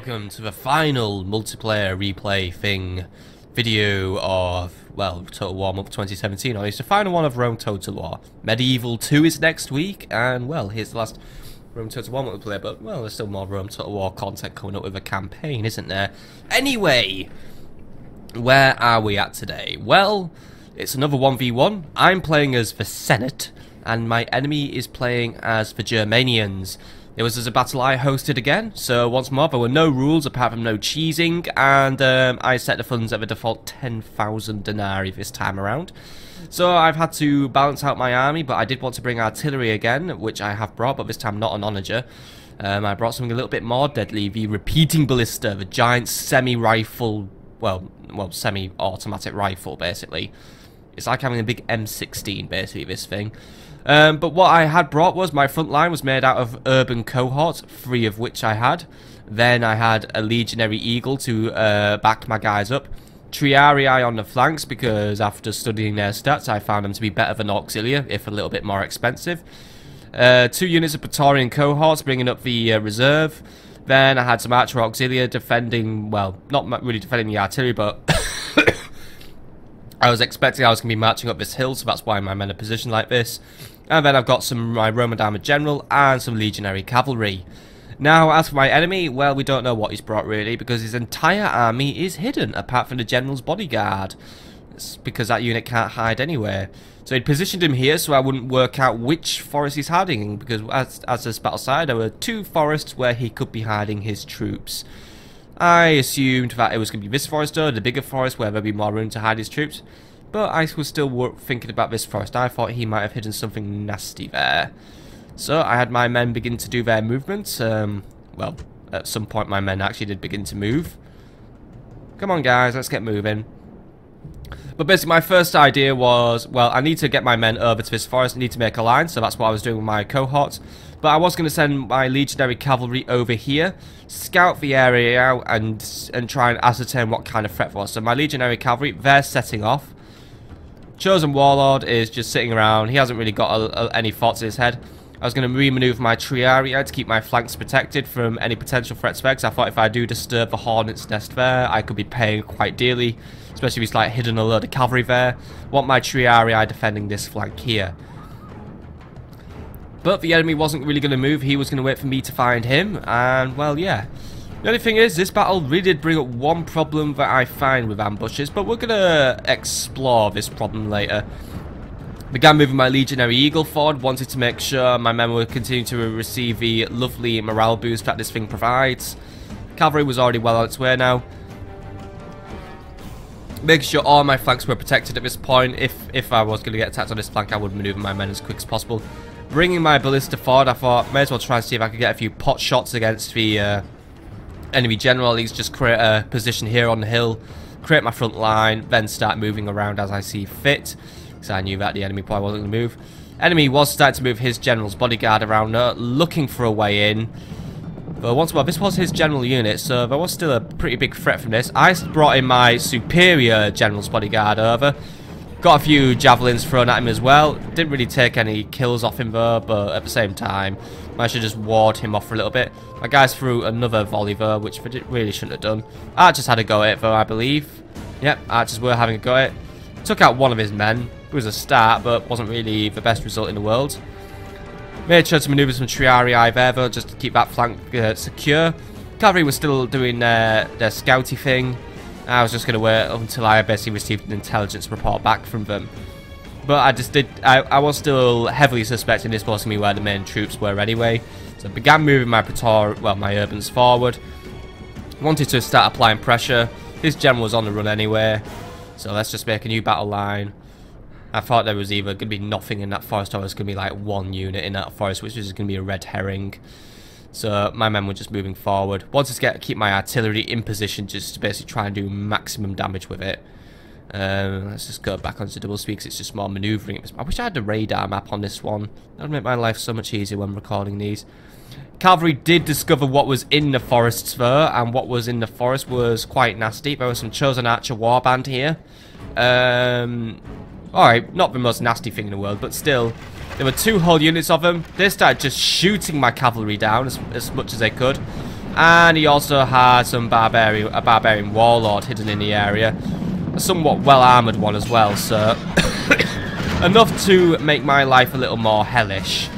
welcome to the final multiplayer replay video of, well, Total War Month 2017, or it's the final one of Rome Total War. Medieval 2 is next week, and, well, here's the last Rome Total War multiplayer, but, well, there's still more Rome Total War content coming up with a campaign, isn't there? Anyway, where are we at today? Well, it's another 1v1. I'm playing as the Senate, and my enemy is playing as the Germanians. It was as a battle I hosted again, so once more there were no rules apart from no cheesing, and I set the funds at the default 10,000 denarii this time around. So I've had to balance out my army, but I did want to bring artillery again, which I have brought, but this time not an onager. I brought something a little bit more deadly, the repeating ballista, the giant semi-rifle, well, semi-automatic rifle, basically. It's like having a big M16, basically, this thing. But what I had brought was my front line was made out of urban cohorts, 3 of which I had. Then I had a legionary eagle to back my guys up. Triarii on the flanks, because after studying their stats I found them to be better than auxilia, if a little bit more expensive. 2 units of Praetorian cohorts bringing up the reserve. Then I had some archer auxilia defending, well, not really defending the artillery, but I was expecting I was going to be marching up this hill, so that's why my men are positioned like this. And then I've got my Roman armored general and some legionary cavalry. Now, as for my enemy, well, we don't know what he's brought really, because his entire army is hidden, apart from the general's bodyguard. It's because that unit can't hide anywhere. So he'd positioned him here so I wouldn't work out which forest he's hiding in, because as this battle side, there were 2 forests where he could be hiding his troops. I assumed that it was going to be this forest or the bigger forest where there'd be more room to hide his troops. But I was still thinking about this forest. I thought he might have hidden something nasty there. So I had my men begin to do their movements. Well, at some point my men actually did begin to move. Come on guys, let's get moving. But basically my first idea was, well, I need to get my men over to this forest. I need to make a line, so that's what I was doing with my cohorts. But I was going to send my legionary cavalry over here, scout the area out, and try and ascertain what kind of threat there was. So my legionary cavalry, they're setting off. Chosen Warlord is just sitting around. He hasn't really got any thoughts in his head. I was going to remaneuver my Triarii to keep my flanks protected from any potential threats there, because I thought if I do disturb the Hornet's Nest there, I could be paying quite dearly, especially if he's like hidden a load of cavalry there. Want my Triarii defending this flank here. But the enemy wasn't really going to move. He was going to wait for me to find him, and well, yeah. The only thing is, this battle really did bring up one problem that I find with ambushes, but we're going to explore this problem later. Began moving my legionary eagle forward, wanted to make sure my men would continue to receive the lovely morale boost that this thing provides. Cavalry was already well on its way now. Making sure all my flanks were protected at this point. If I was going to get attacked on this flank, I would maneuver my men as quick as possible. Bringing my ballista forward, I thought, may as well try and see if I could get a few pot shots against the enemy general. At least just create a position here on the hill, create my front line, then start moving around as I see fit, because I knew that the enemy probably wasn't going to move. Enemy was starting to move his general's bodyguard around, looking for a way in. But once more, this was his general unit, so there was still a pretty big threat from this. I brought in my superior general's bodyguard over. Got a few javelins thrown at him as well. Didn't really take any kills off him though, but at the same time, I should just ward him off for a little bit. My guys threw another volley though, which they really shouldn't have done. Archers had a go at it though, I believe. Yep, Archers were having a go at it. Took out one of his men. It was a start, but wasn't really the best result in the world. Made sure to maneuver some Triarii there though, just to keep that flank secure. Cavalry was still doing their scouty thing. I was just going to wait until I basically received an intelligence report back from them. But I was still heavily suspecting this was going to be where the main troops were anyway. So I began moving my my urbans forward. Wanted to start applying pressure. His general was on the run anyway. So let's just make a new battle line. I thought there was either going to be nothing in that forest or there was going to be like 1 unit in that forest, which was going to be a red herring. So my men were just moving forward. Wanted to keep my artillery in position just to basically try and do maximum damage with it. Let's just go back onto double speed because it's just more manoeuvring. I wish I had the radar map on this one. That would make my life so much easier when recording these. Cavalry did discover what was in the forests though, and what was in the forest was quite nasty. There was some chosen archer warband here. Alright, not the most nasty thing in the world, but still. There were 2 whole units of them. They started just shooting my cavalry down as much as they could. And he also had a barbarian warlord hidden in the area. A somewhat well-armoured one as well, so enough to make my life a little more hellish.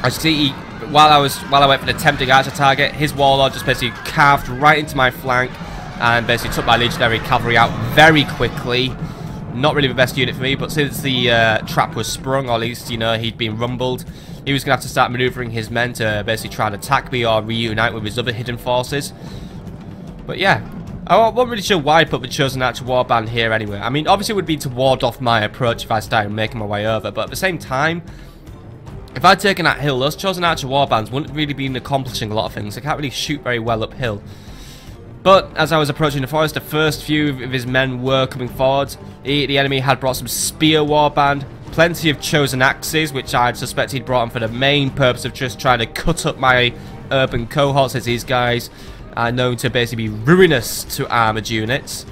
As you see, while I went for the tempting archer target, his warlord just basically carved right into my flank and basically took my legionary cavalry out very quickly. Not really the best unit for me, but since the trap was sprung, or at least, you know, he'd been rumbled, he was going to have to start manoeuvring his men to basically try and attack me or reunite with his other hidden forces. But yeah, I wasn't really sure why I put the Chosen Archer Warband here anyway. I mean, obviously it would be to ward off my approach if I started making my way over, but at the same time, if I'd taken that hill, those Chosen Archer Warbands wouldn't really been accomplishing a lot of things. They can't really shoot very well uphill. But as I was approaching the forest, the first few of his men were coming forward. The enemy had brought some Spear Warband, plenty of Chosen Axes, which I'd suspect he'd brought on for the main purpose of just trying to cut up my urban cohorts, as these guys are known to basically be ruinous to armoured units.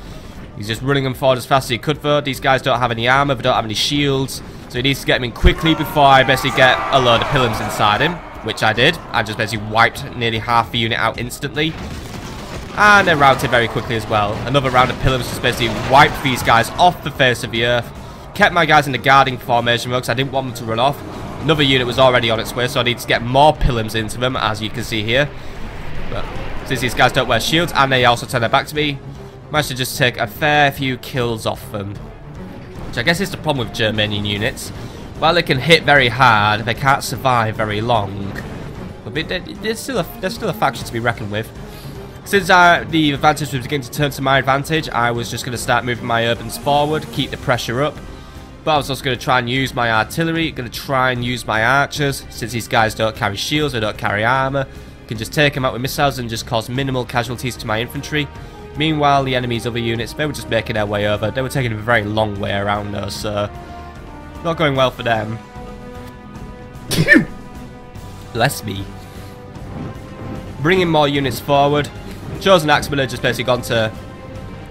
He's just running them forward as fast as he could though. These guys don't have any armour, they don't have any shields, so he needs to get them in quickly before I basically get a load of Pilums inside him, which I did. I just basically wiped nearly half the unit out instantly. And then routed very quickly as well. Another round of Pilums just basically wiped these guys off the face of the earth. Kept my guys in the guarding formation because I didn't want them to run off. Another unit was already on its way, so I need to get more Pilums into them, as you can see here. But since these guys don't wear shields, and they also turn their back to me, managed to just take a fair few kills off them. Which I guess is the problem with Germanian units. While they can hit very hard, they can't survive very long. But they're still a faction to be reckoned with. Since the advantage was beginning to turn to my advantage, I was just going to start moving my urbans forward, keep the pressure up. But I was also going to try and use my artillery, going to try and use my archers, since these guys don't carry shields, they don't carry armour. Can just take them out with missiles and just cause minimal casualties to my infantry. Meanwhile, the enemy's other units, they were just making their way over. They were taking a very long way around us, so not going well for them. Bless me. Bringing more units forward. Chosen Axeman had just basically gone to...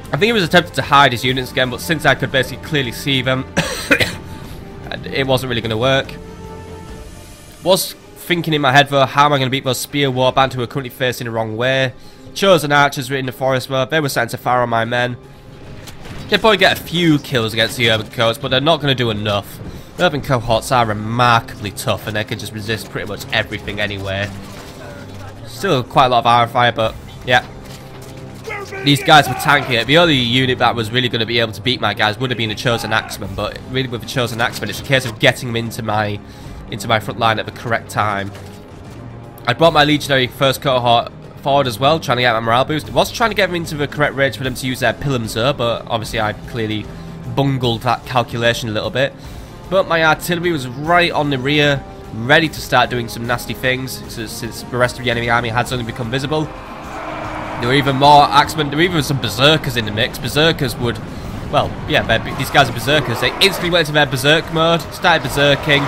I think he was attempting to hide his units again, but since I could basically clearly see them, it wasn't really going to work. Was thinking in my head though, how am I going to beat those Spear Warband who are currently facing the wrong way? Chosen Archers were in the forest though, they were starting to fire on my men. They'd probably get a few kills against the urban cohorts, but they're not going to do enough. Urban cohorts are remarkably tough and they can just resist pretty much everything anyway. Still quite a lot of arrow fire, but yeah. These guys were tanking it. The only unit that was really going to be able to beat my guys would have been the Chosen Axeman, but really with the Chosen Axeman, it's a case of getting them into my front line at the correct time. I brought my legionary first cohort forward as well, trying to get my morale boost. I was trying to get them into the correct range for them to use their Pilums there, but obviously I clearly bungled that calculation a little bit. But my artillery was right on the rear, ready to start doing some nasty things, since the rest of the enemy army had suddenly become visible. There were even more axemen, there were even some berserkers in the mix. Berserkers would, well, yeah, these guys are berserkers. They instantly went into their berserk mode, started berserking.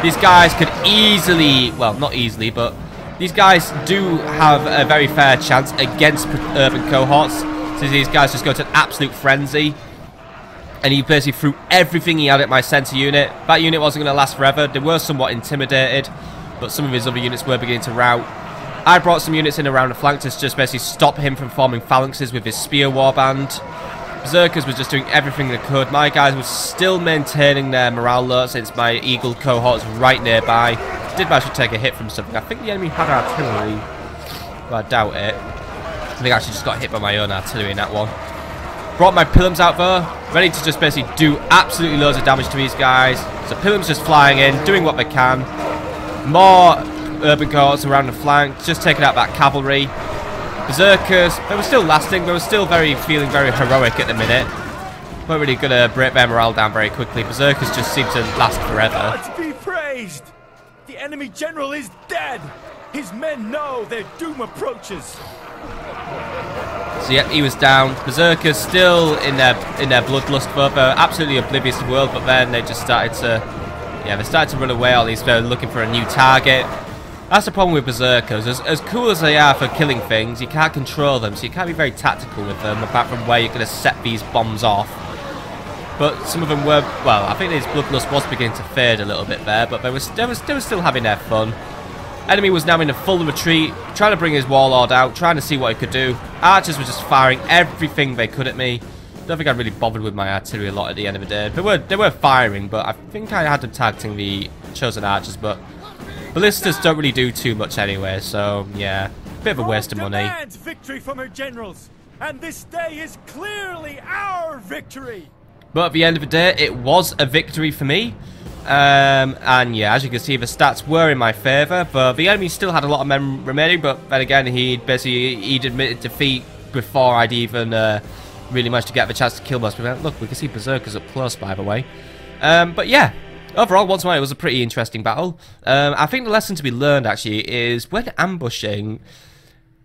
These guys could easily, well, not easily, but these guys do have a very fair chance against urban cohorts. So these guys just go to an absolute frenzy. And he basically threw everything he had at my centre unit. That unit wasn't going to last forever. They were somewhat intimidated, but some of his other units were beginning to rout. I brought some units in around the flank to just basically stop him from forming phalanxes with his Spear Warband. Berserkers was just doing everything they could. My guys were still maintaining their morale low since my Eagle cohort was right nearby. Did manage to take a hit from something. I think the enemy had artillery, but I doubt it. I think I actually just got hit by my own artillery in that one. Brought my Pilums out there, ready to just basically do absolutely loads of damage to these guys. So Pilums just flying in, doing what they can. More urban cohorts around the flank, just taking out that cavalry. Berserkers, they were still lasting, they were still feeling very heroic at the minute. Weren't really going to break their morale down very quickly. Berserkers just seem to last forever. Gods be praised! The enemy general is dead! His men know their doom approaches! So yeah, he was down. Berserkers still in their bloodlust mode. They're absolutely oblivious to the world, but then they just started to, yeah, they started to run away. At least they're looking for a new target. That's the problem with Berserkers. As cool as they are for killing things, you can't control them, so you can't be very tactical with them, apart from where you're going to set these bombs off. But some of them were, well, I think his bloodlust was beginning to fade a little bit there, but they were still having their fun. Enemy was now in a full retreat, trying to bring his warlord out, trying to see what he could do. Archers were just firing everything they could at me. Don't think I really bothered with my artillery a lot at the end of the day. They were firing, but I think I had them targeting the chosen archers, but ballistas don't really do too much anyway, so yeah, bit of a waste of money. Demands victory from her generals, and this day is clearly our victory. But at the end of the day, it was a victory for me. And yeah, as you can see, the stats were in my favour, but the enemy still had a lot of men remaining. But then again, he'd admitted defeat before I'd even really managed to get the chance to kill most of them. Look, we can see berserkers up close, by the way. But yeah, overall, once more, it was a pretty interesting battle. I think the lesson to be learned actually is when ambushing.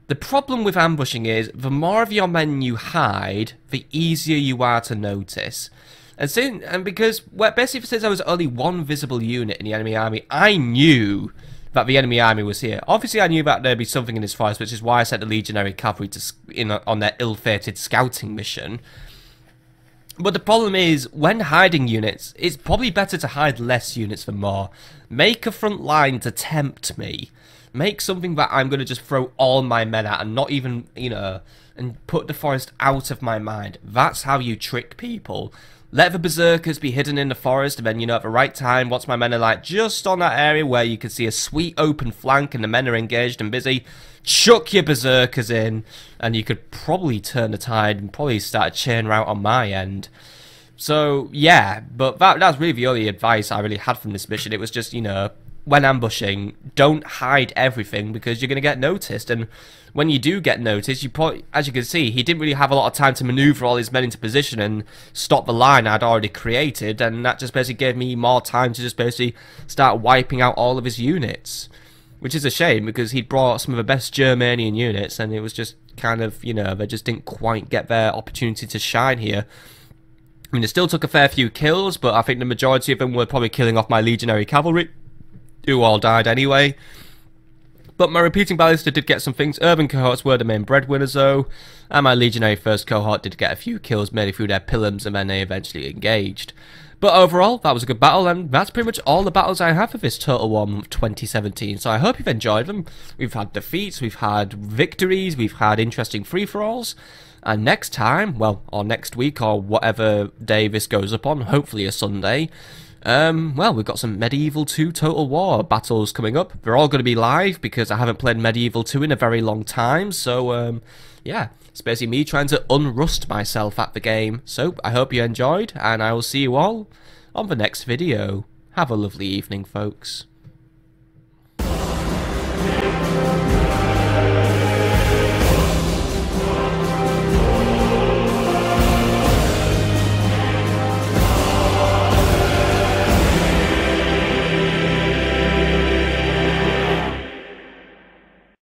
The problem with ambushing is the more of your men you hide, the easier you are to notice. And because basically since there was only one visible unit in the enemy army, I knew that the enemy army was here. Obviously, I knew that there'd be something in this forest, which is why I sent the legionary cavalry on their ill-fated scouting mission. But the problem is, when hiding units, it's probably better to hide less units than more. Make a front line to tempt me. Make something that I'm going to just throw all my men at and not even, you know, and put the forest out of my mind. That's how you trick people. Let the berserkers be hidden in the forest, and then, you know, at the right time, once my men are, like, just on that area where you can see a sweet open flank and the men are engaged and busy, chuck your berserkers in, and you could probably turn the tide and probably start a chain rout on my end. So, yeah, but that's really the only advice I really had from this mission. It was just, you know, when ambushing, don't hide everything because you're going to get noticed. And when you do get noticed, as you can see, he didn't really have a lot of time to maneuver all his men into position and stop the line I'd already created. And that just basically gave me more time to just basically start wiping out all of his units. Which is a shame because he'd brought some of the best Germanian units and it was just kind of, you know, they just didn't quite get their opportunity to shine here. I mean, it still took a fair few kills, but I think the majority of them were probably killing off my legionary cavalry, who all died anyway. But my repeating ballista did get some things. Urban cohorts were the main breadwinners though, and my legionary first cohort did get a few kills mainly through their pillums, and then they eventually engaged. But overall, that was a good battle, and that's pretty much all the battles I have for this Total War month 2017. So I hope you've enjoyed them. We've had defeats, we've had victories, we've had interesting free-for-alls. And next time, well, or next week, or whatever day this goes up on, hopefully a Sunday, well, we've got some Medieval 2 Total War battles coming up. They're all going to be live because I haven't played Medieval 2 in a very long time. So, yeah, it's basically me trying to unrust myself at the game. So, I hope you enjoyed, and I will see you all on the next video. Have a lovely evening, folks.